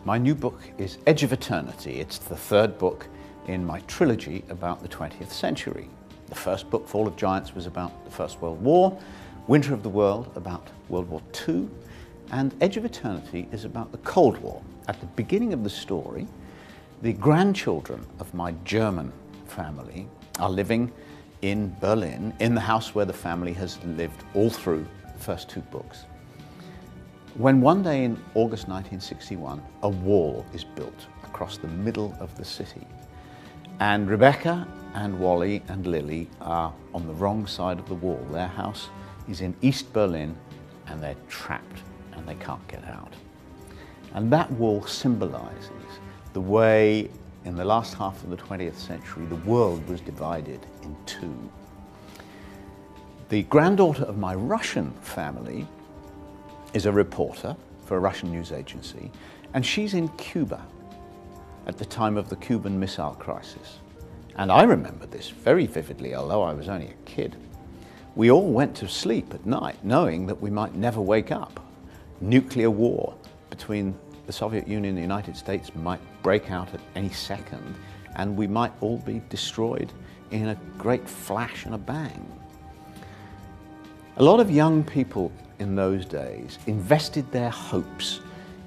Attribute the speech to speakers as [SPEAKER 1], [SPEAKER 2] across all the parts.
[SPEAKER 1] My new book is Edge of Eternity. It's the third book in my trilogy about the 20th century. The first book, Fall of Giants, was about the First World War, Winter of the World about World War II, and Edge of Eternity is about the Cold War. At the beginning of the story, the grandchildren of my German family are living in Berlin, in the house where the family has lived all through the first two books. When one day in August 1961, a wall is built across the middle of the city, and Rebecca and Wally and Lily are on the wrong side of the wall. Their house is in East Berlin and they're trapped and they can't get out. And that wall symbolizes the way in the last half of the 20th century the world was divided in two. The granddaughter of my Russian family is a reporter for a Russian news agency, and she's in Cuba at the time of the Cuban Missile Crisis. And I remember this very vividly, although I was only a kid. We all went to sleep at night knowing that we might never wake up. Nuclear war between the Soviet Union and the United States might break out at any second, and we might all be destroyed in a great flash and a bang. A lot of young people in those days invested their hopes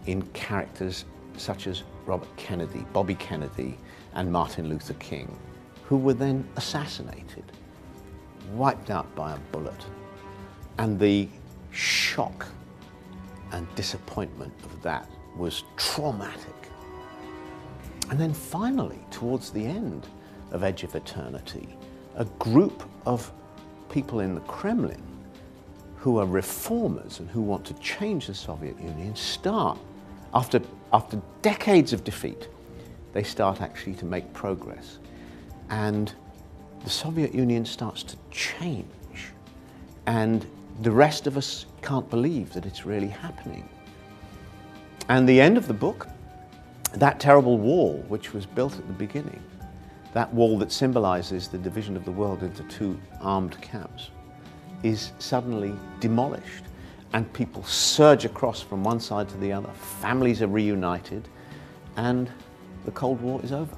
[SPEAKER 1] in characters such as Robert Kennedy, Bobby Kennedy, and Martin Luther King, who were then assassinated, wiped out by a bullet. And the shock and disappointment of that was traumatic. And then finally, towards the end of Edge of Eternity, a group of people in the Kremlin who are reformers and who want to change the Soviet Union start, after decades of defeat, they start actually to make progress. And the Soviet Union starts to change. And the rest of us can't believe that it's really happening. And the end of the book, that terrible wall which was built at the beginning, that wall that symbolizes the division of the world into two armed camps, is suddenly demolished, and people surge across from one side to the other. Families are reunited, and the Cold War is over.